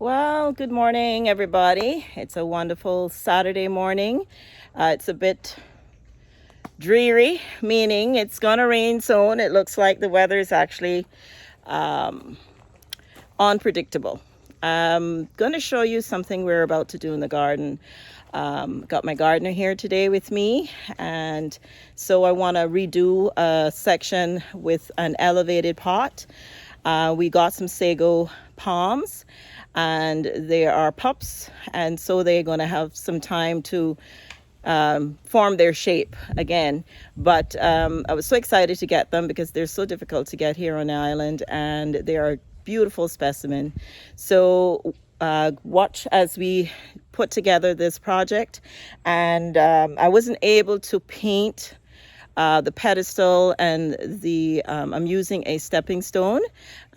Well, good morning, everybody. It's a wonderful Saturday morning. It's a bit dreary, meaning it's going to rain soon. It looks like the weather is actually um, unpredictable. I'm going to show you something we're about to do in the garden. Got my gardener here today with me, and so I want to redo a section with an elevated pot. We got some Sago Palms, and they are pups, and so they're going to have some time to form their shape again. But I was so excited to get them because they're so difficult to get here on the island, and they are a beautiful specimen. So watch as we put together this project. And I wasn't able to paint the pedestal and I'm using a stepping stone,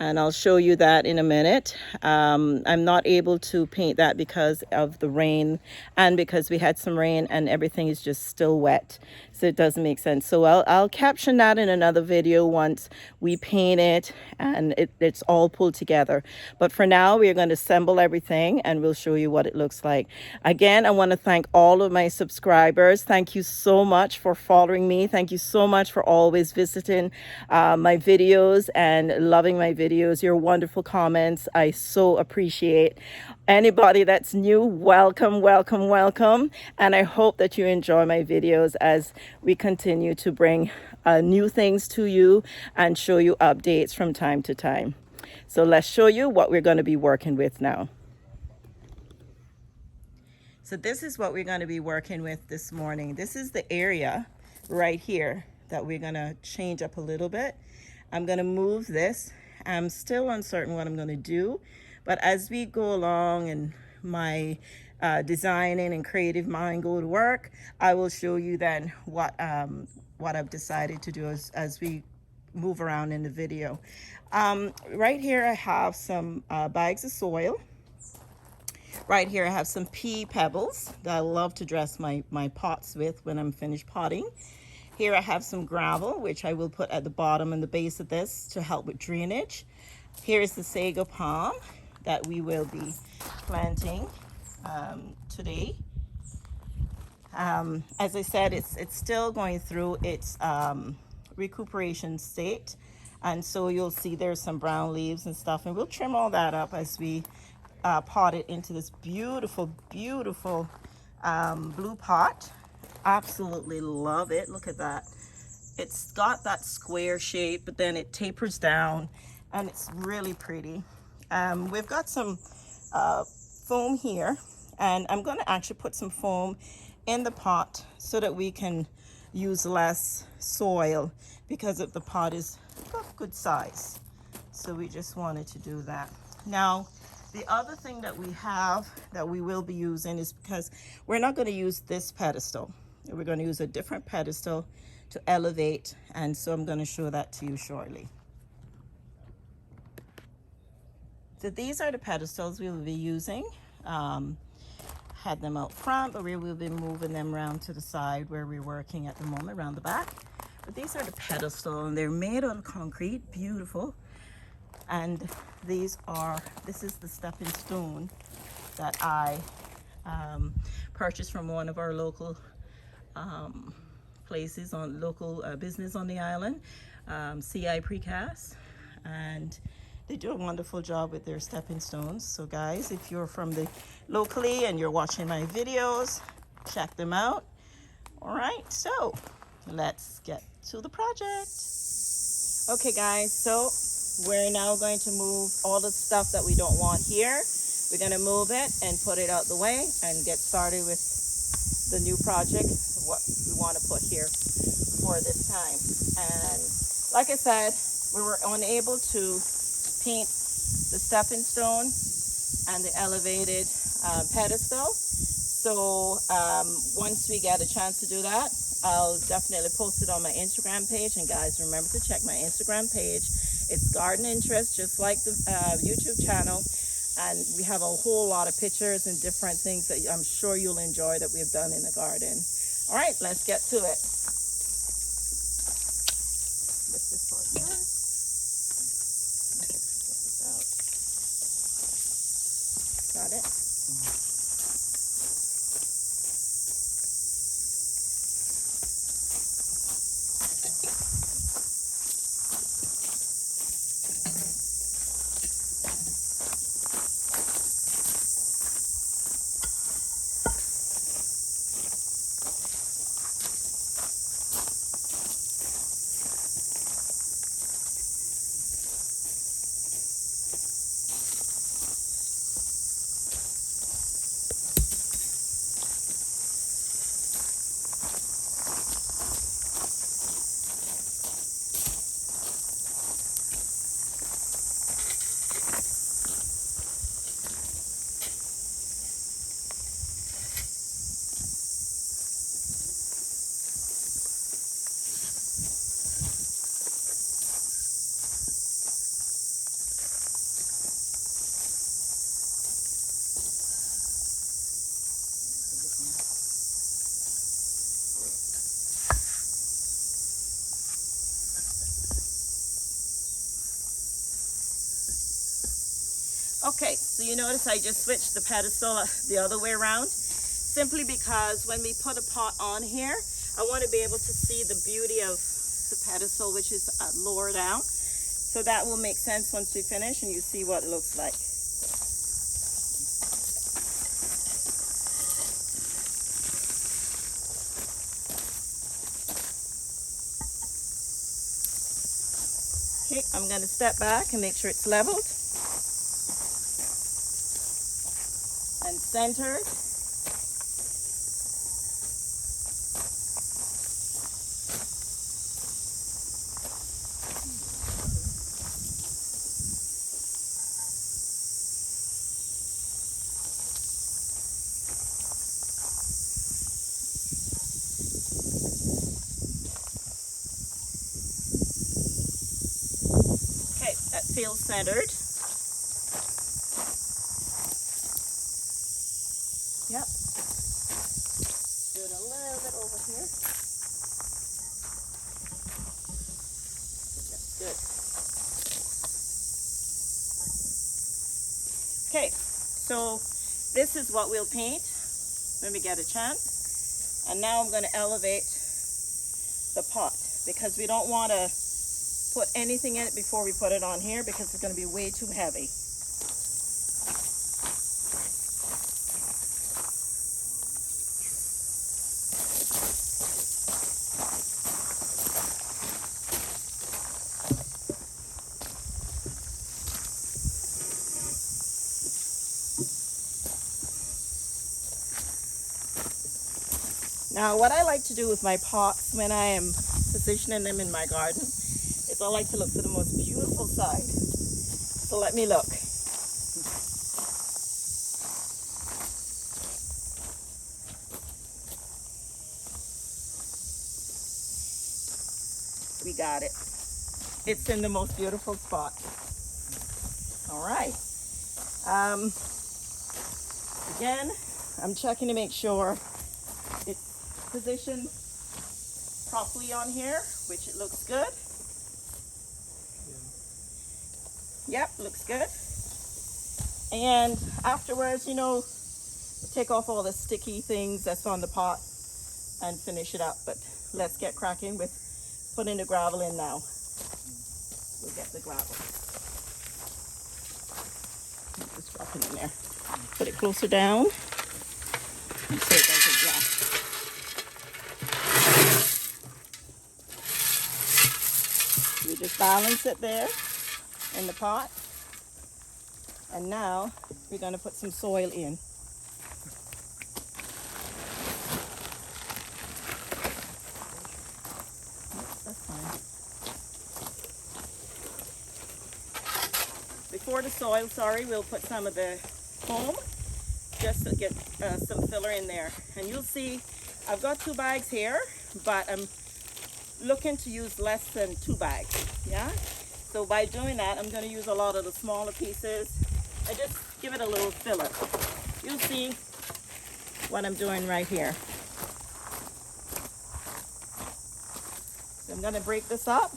and I'll show you that in a minute. I'm not able to paint that because of the rain and because we had some rain and everything is just still wet, so it doesn't make sense. So I'll caption that in another video once we paint it and it's all pulled together. But for now, we are going to assemble everything and we'll show you what it looks like. Again, I want to thank all of my subscribers. Thank you so much for following me. Thank you so much for always visiting my videos and loving my videos. Your wonderful comments, I so appreciate. Anybody that's new, welcome, welcome, welcome. And I hope that you enjoy my videos as we continue to bring new things to you and show you updates from time to time. So let's show you what we're going to be working with now. So this is what we're going to be working with this morning. This is the area right here that we're going to change up a little bit. I'm going to move this. I'm still uncertain what I'm going to do, but as we go along and my designing and creative mind go to work, I will show you then what I've decided to do as we move around in the video. Right here I have some bags of soil. Right here I have some pea pebbles that I love to dress my pots with when I'm finished potting. Here I have some gravel, which I will put at the bottom and the base of this to help with drainage. Here is the sago palm that we will be planting today. As I said, it's still going through its recuperation state. And so you'll see there's some brown leaves and stuff, and we'll trim all that up as we pot it into this beautiful, beautiful blue pot. Absolutely love it. Look at that. It's got that square shape, but then it tapers down, and it's really pretty. We've got some foam here, and I'm going to actually put some foam in the pot so that we can use less soil because of the pot is of good size. So we just wanted to do that. Now, the other thing that we have that we will be using is because we're not going to use this pedestal. We're going to use a different pedestal to elevate, and so I'm going to show that to you shortly. So these are the pedestals we will be using. Had them out front, but we will be moving them around to the side where we're working at the moment, around the back. But these are the pedestals, and they're made out of concrete, beautiful. And this is the stepping stone that I purchased from one of our local places on local business on the island, CI Precast, and they do a wonderful job with their stepping stones. So guys, if you're from the locally and you're watching my videos, check them out. All right, so let's get to the project. Okay guys, so we're now going to move all the stuff that we don't want here. We're going to move it and put it out the way and get started with the new project, what we want to put here for this time. And like I said, we were unable to paint the stepping stone and the elevated pedestal. So once we get a chance to do that, I'll definitely post it on my Instagram page. And guys, remember to check my Instagram page. It's Garden Interest, just like the YouTube channel. And we have a whole lot of pictures and different things that I'm sure you'll enjoy that we've done in the garden. All right, let's get to it. Lift this part here. Get this out. Got it? Okay, so you notice I just switched the pedestal the other way around, simply because when we put a pot on here, I want to be able to see the beauty of the pedestal, which is lower down. So that will make sense once we finish and you see what it looks like. Okay, I'm going to step back and make sure it's leveled and centered. Okay, that feels centered. Yep. Do it a little bit over here. That's good. Okay, so this is what we'll paint when we get a chance. And now I'm going to elevate the pot because we don't want to put anything in it before we put it on here because it's going to be way too heavy. Now, what I like to do with my pots when I am positioning them in my garden is I like to look for the most beautiful side. So let me look. We got it. It's in the most beautiful spot. All right. Again, I'm checking to make sure it's positioned properly on here, which it looks good. Yep, looks good. And afterwards, you know, take off all the sticky things that's on the pot and finish it up. But let's get cracking with putting the gravel in now. We'll get the gravel. Just drop it in there. Put it closer down so it doesn't drop. We just balance it there in the pot. And now we're going to put some soil in. That's fine. Before the soil, we'll put some of the foam just to get some filler in there. And you'll see I've got 2 bags here, but I'm looking to use less than 2 bags. Yeah, so by doing that, I'm going to use a lot of the smaller pieces and just give it a little filler. You'll see what I'm doing right here. So I'm going to break this up.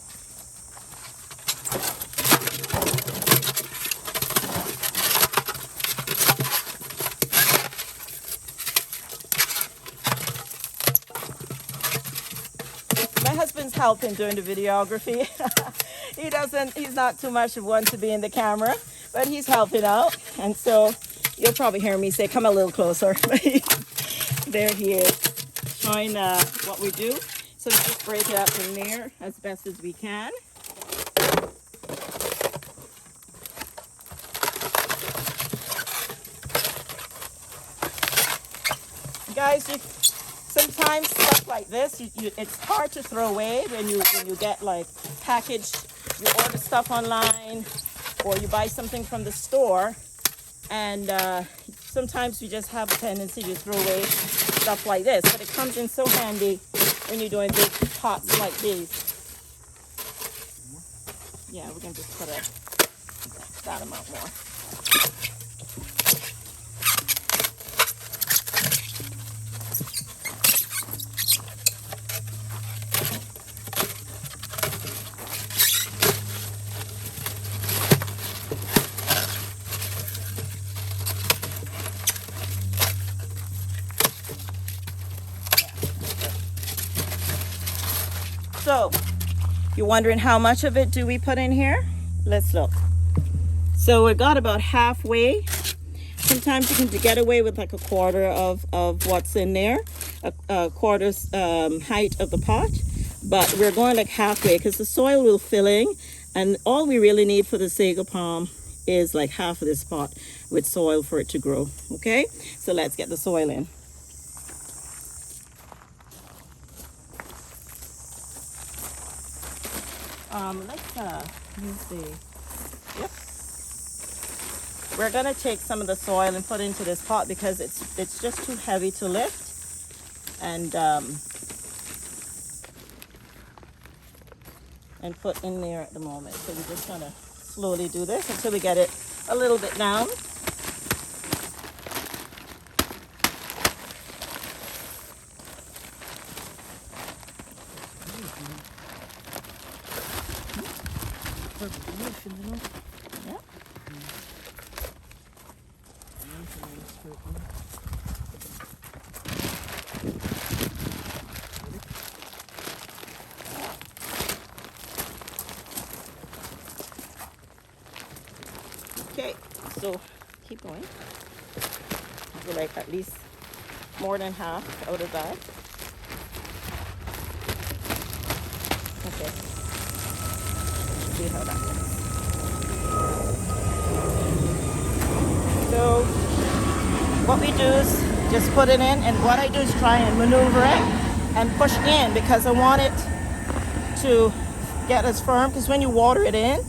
helping doing the videography. He's not too much of one to be in the camera, but he's helping out. And so you'll probably hear me say, come a little closer. There he is, showing what we do. So we just break it up from there as best as we can. Guys, sometimes stuff like this, it's hard to throw away when you get like packaged, you order stuff online or you buy something from the store, and sometimes you just have a tendency to throw away stuff like this, but it comes in so handy when you're doing big pots like these. Yeah, we're going to just put that amount more. So, you're wondering how much of it do we put in here? Let's look. So we got about halfway. Sometimes you can get away with like a quarter of what's in there, a quarter's height of the pot. But we're going like halfway because the soil will fill in, and all we really need for the sago palm is like half of this pot with soil for it to grow. Okay, so let's get the soil in. Let's use the, yep. We're gonna take some of the soil and put into this pot because it's just too heavy to lift, and put in there at the moment. So we're just gonna slowly do this until we get it a little bit down. Yeah. Okay, so keep going. We're like at least more than half out of that. Okay. See how that looks. So what we do is just put it in, and what I do is try and maneuver it and push in because I want it to get as firm, because when you water it in,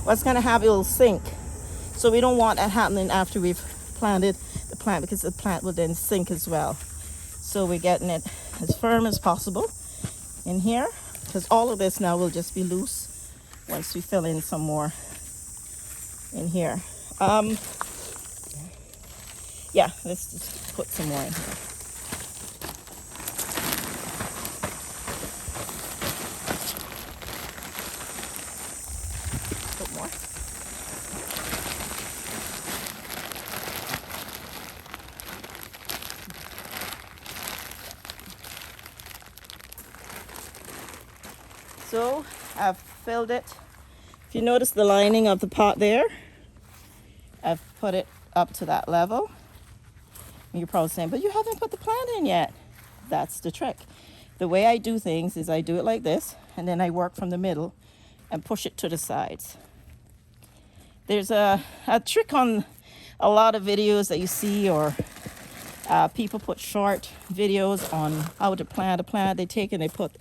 what's going to happen, it will sink. So we don't want that happening after we've planted the plant, because the plant will then sink as well. So we're getting it as firm as possible in here, because all of this now will just be loose once we fill in some more in here. Yeah, let's just put some more in here. Put more. So I've filled it. If you notice the lining of the pot there, I've put it up to that level. And you're probably saying, but you haven't put the plant in yet. That's the trick. The way I do things is I do it like this, and then I work from the middle and push it to the sides. There's a trick on a lot of videos that you see, or people put short videos on how to plant a plant. They take and they put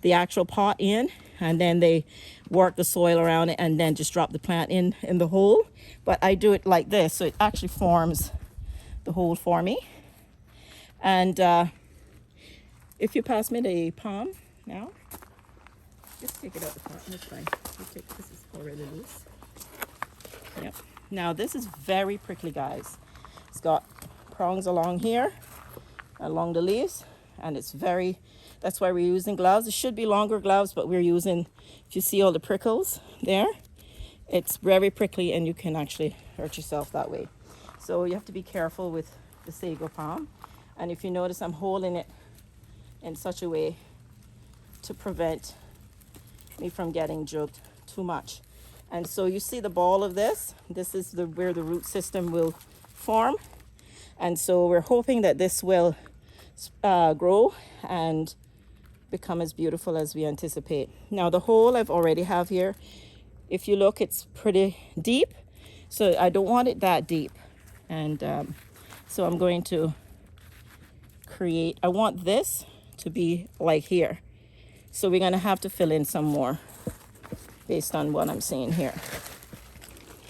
the actual pot in, and then they work the soil around it and then just drop the plant in the hole. But I do it like this, so it actually forms the hole for me. And if you pass me the palm now, just take it out the pot. That's fine. This is already loose. Yep. Now this is very prickly, guys. It's got prongs along here, along the leaves, and it's very, that's why we're using gloves. It should be longer gloves, but we're using, if you see all the prickles there, it's very prickly and you can actually hurt yourself that way. So you have to be careful with the sago palm. And if you notice, I'm holding it in such a way to prevent me from getting juked too much. And so you see the ball of this. This is where the root system will form. And so we're hoping that this will grow and become as beautiful as we anticipate. Now the hole I've already have here, if you look, it's pretty deep. So I don't want it that deep. And so I'm going to I want this to be like here. So we're going to have to fill in some more based on what I'm seeing here.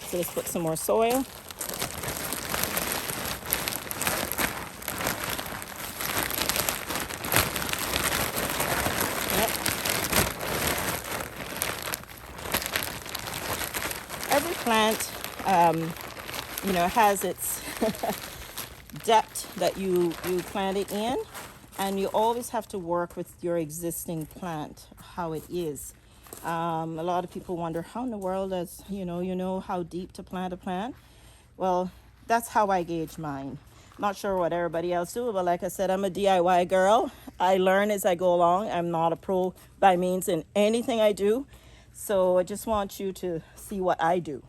So let's put some more soil. Yep. Every plant, has its depth that you plant it in, and you always have to work with your existing plant, how it is. A lot of people wonder how in the world does how deep to plant a plant. Well, that's how I gauge mine. Not sure what everybody else do, but like I said, I'm a DIY girl. I learn as I go along. I'm not a pro by means in anything I do, so I just want you to see what I do.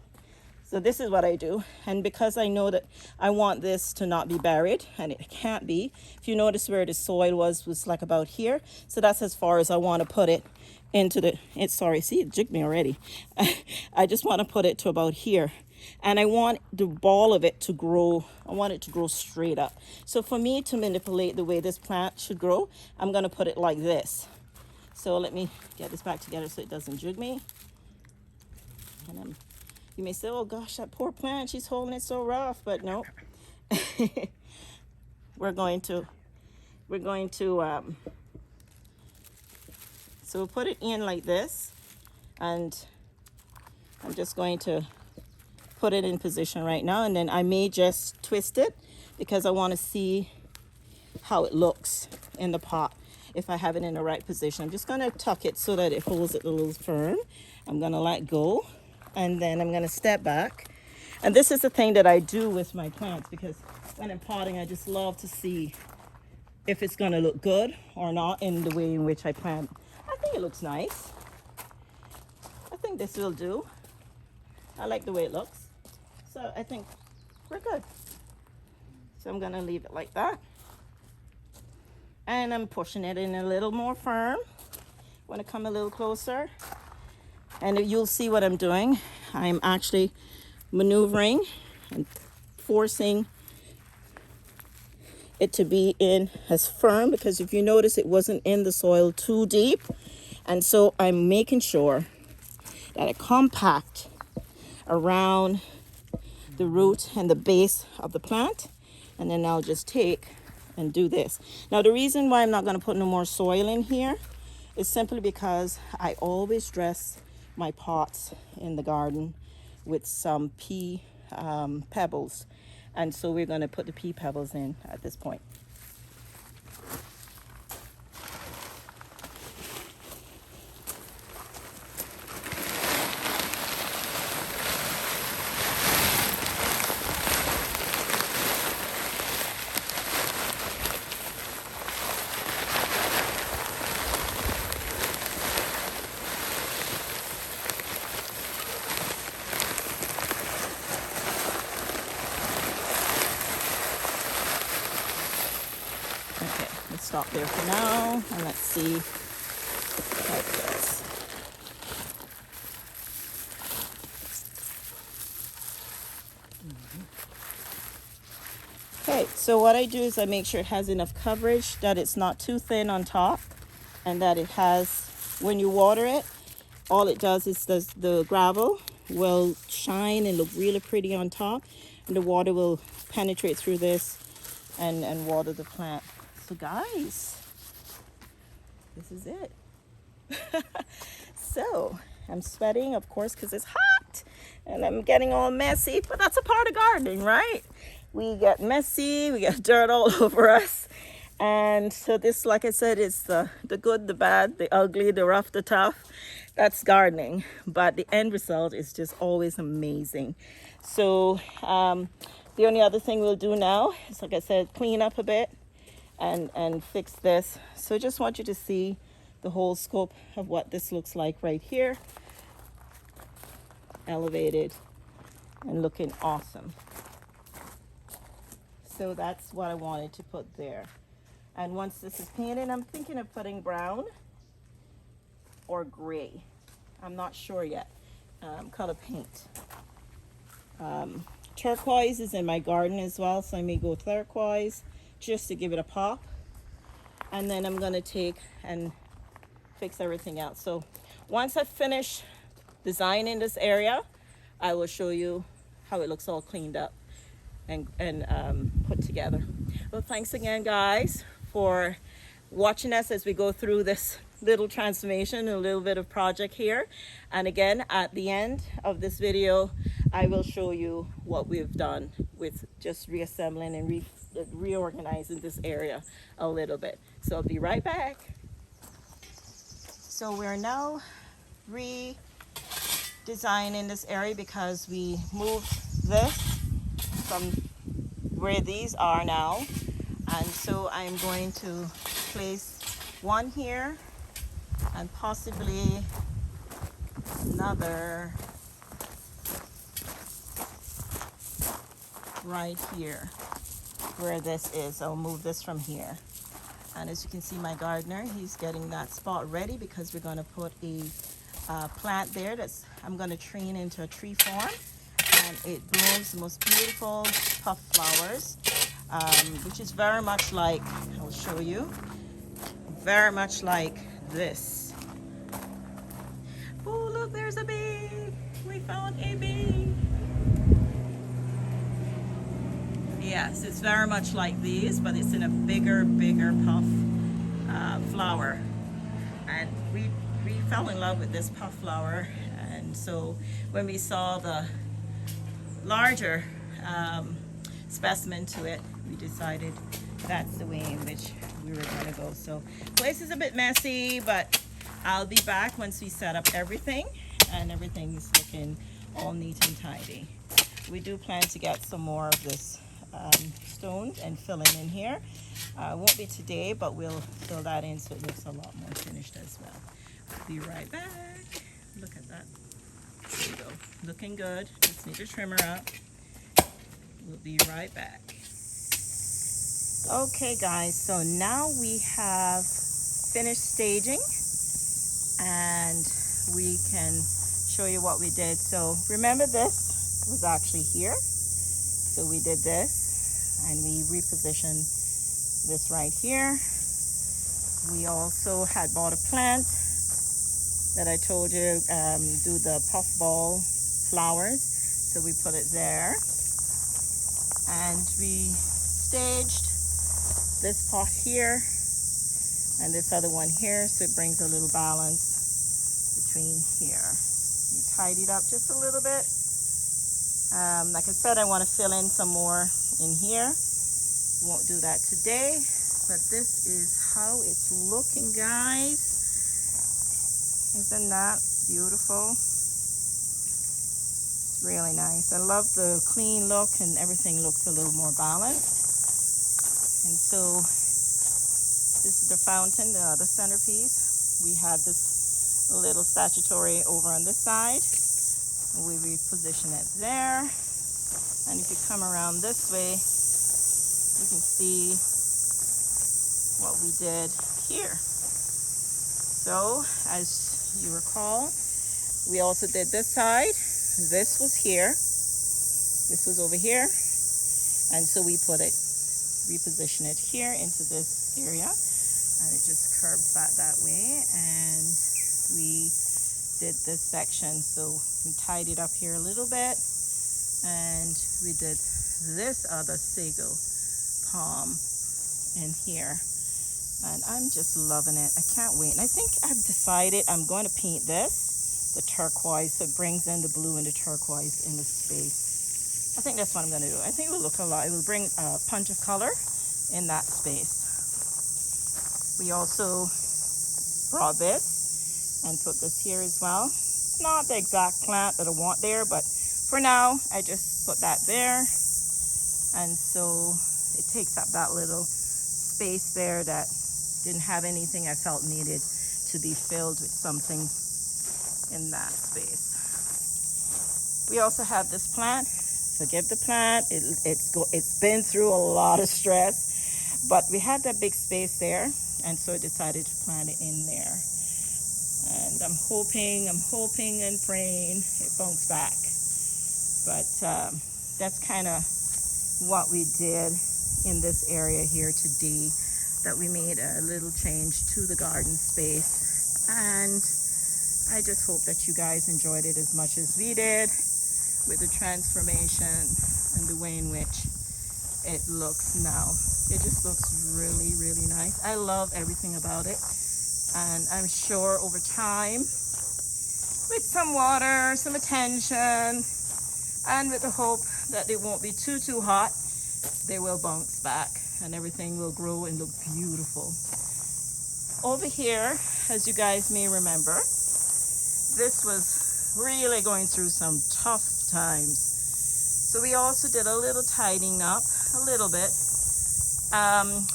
So this is what I do, and because I know that I want this to not be buried, and it can't be. If you notice where the soil was like about here, so that's as far as I want to put it into see, it jigged me already. I just want to put it to about here, and I want the ball of it to grow. I want it to grow straight up. So for me to manipulate the way this plant should grow, I'm going to put it like this. So let me get this back together so it doesn't jig me. And you may say, oh gosh, that poor plant, she's holding it so rough, but no. we're going to so we'll put it in like this, and I'm just going to put it in position right now, and then I may just twist it because I want to see how it looks in the pot if I have it in the right position. I'm just going to tuck it so that it holds it a little firm. I'm going to let go, and then I'm going to step back. And this is the thing that I do with my plants, because when I'm potting, I just love to see if it's going to look good or not in the way in which I plant. I think it looks nice. I think this will do. I like the way it looks. So I think we're good. So I'm going to leave it like that. And I'm pushing it in a little more firm. Want to come a little closer. And you'll see what I'm doing. I'm actually maneuvering and forcing it to be in as firm, because if you notice, it wasn't in the soil too deep. And so I'm making sure that I compact around the root and the base of the plant. And then I'll just take and do this. Now, the reason why I'm not going to put no more soil in here is simply because I always dress my pots in the garden with some pea pebbles. And so we're going to put the pea pebbles in at this point. Okay, let's stop there for now, and let's see how it goes. Okay, so what I do is I make sure it has enough coverage, that it's not too thin on top, and that it has, when you water it, all it does is the gravel will shine and look really pretty on top, and the water will penetrate through this and water the plant. So guys, this is it. So I'm sweating, of course, because it's hot, and I'm getting all messy, but that's a part of gardening, right? We get messy, we get dirt all over us. And so this, like I said, is the good, the bad, the ugly, the rough, the tough. That's gardening, but the end result is just always amazing. So the only other thing we'll do now is, like I said, clean up a bit and fix this. So I just want you to see the whole scope of what this looks like right here. Elevated and looking awesome. So that's what I wanted to put there. And once this is painted, I'm thinking of putting brown or gray. I'm not sure yet. Color paint. Turquoise is in my garden as well, so I may go turquoise just to give it a pop. And then I'm going to take and fix everything out. So once I finish designing this area, I will show you how it looks all cleaned up and put together. Well, thanks again, guys, for watching us as we go through this little transformation, a little bit of project here. And again, at the end of this video, I will show you what we've done with just reassembling and reorganizing this area a little bit. So I'll be right back. So we're now redesigning this area because we moved this from where these are now. And so I'm going to place one here and possibly another right here where this is. I'll move this from here. And as you can see, my gardener, he's getting that spot ready because we're going to put a plant there that's I'm going to train into a tree form, and it blooms the most beautiful puff flowers, which is very much like, I'll show you, very much like this. Oh, look, there's a bee. We found a bee. Yes, it's very much like these, but it's in a bigger puff flower. And we fell in love with this puff flower, and so when we saw the larger specimen to it, we decided that's the way in which we were going to go. So place is a bit messy, but I'll be back once we set up everything and everything is looking all neat and tidy. We do plan to get some more of this stone and filling in here. Won't be today, but we'll fill that in so it looks a lot more finished as well. Be right back. Look at that. There you go. Looking good. Just need to trim her up. We'll be right back. Okay, guys, so now we have finished staging and we can show you what we did. So remember, this was actually here. So we did this and we repositioned this right here. We also had bought a plant that I told you do the puffball flowers. So we put it there. And we staged this pot here and this other one here, so it brings a little balance between here. We tidied up just a little bit. Like I said, I want to fill in some more in here. Won't do that today, but this is how it's looking, guys. Isn't that beautiful? It's really nice. I love the clean look, and everything looks a little more balanced. And so this is the fountain, the centerpiece. We had this little statuary over on this side. We reposition it there. And if you come around this way, you can see what we did here. So as you recall, we also did this side. This was here. This was over here. And so we reposition it here into this area. And it just curves back that way. And we did this section. So we tied it up here a little bit. And we did this other sago palm in here. And I'm just loving it. I can't wait. And I think I've decided I'm going to paint this, the turquoise, so it brings in the blue and the turquoise in the space. I think that's what I'm going to do. I think it will look a lot. It will bring a punch of color in that space. We also brought this and put this here as well. It's not the exact plant that I want there, but for now, I just put that there. And so it takes up that little space there that didn't have anything I felt needed to be filled with something in that space. We also have this plant. Forgive the plant. It's been through a lot of stress, but we had that big space there, and so I decided to plant it in there. And I'm hoping and praying it bounces back. But that's kind of what we did in this area here today, that we made a little change to the garden space. And I just hope that you guys enjoyed it as much as we did, with the transformation and the way in which it looks now. It just looks really, really nice. I love everything about it. And I'm sure over time, with some water, some attention, and with the hope that it won't be too hot, they will bounce back and everything will grow and look beautiful. Over here, as you guys may remember, this was really going through some tough times. So we also did a little tidying up, a little bit.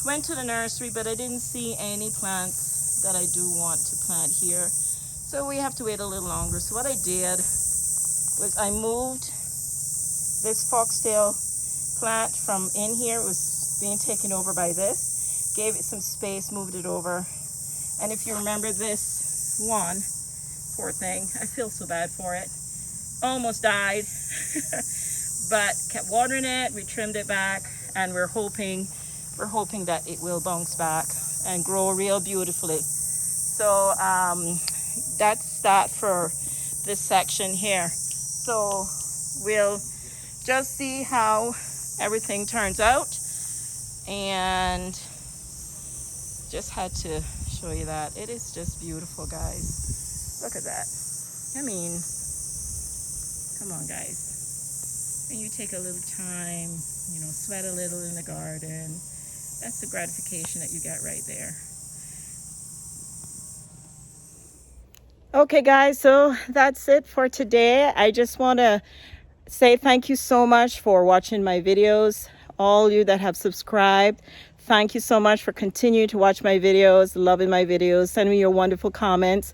Went to the nursery, but I didn't see any plants that I do want to plant here. So we have to wait a little longer. So what I did was I moved this foxtail plant from in here. It was being taken over by this. Gave it some space, moved it over. And if you remember this one, poor thing, I feel so bad for it. Almost died, but kept watering it. We trimmed it back, and we're hoping that it will bounce back and grow real beautifully. So that's that for this section here. So we'll just see how everything turns out, and just had to show you that. It is just beautiful, guys. Look at that. I mean, come on, guys. When you take a little time, sweat a little in the garden, that's the gratification that you get right there. Okay, guys, so that's it for today. I just want to say thank you so much for watching my videos. All you that have subscribed, thank you so much for continuing to watch my videos, loving my videos. Send me your wonderful comments.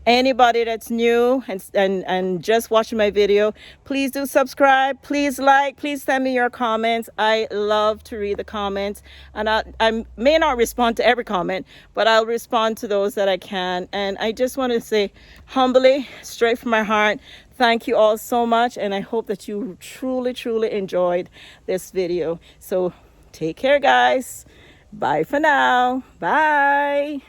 Anybody that's new and just watching my video, please do subscribe, please like, please send me your comments. I love to read the comments, and I may not respond to every comment, but I'll respond to those that I can. And I just want to say humbly, straight from my heart, thank you all so much, and I hope that you truly enjoyed this video. So take care, guys. Bye for now. Bye.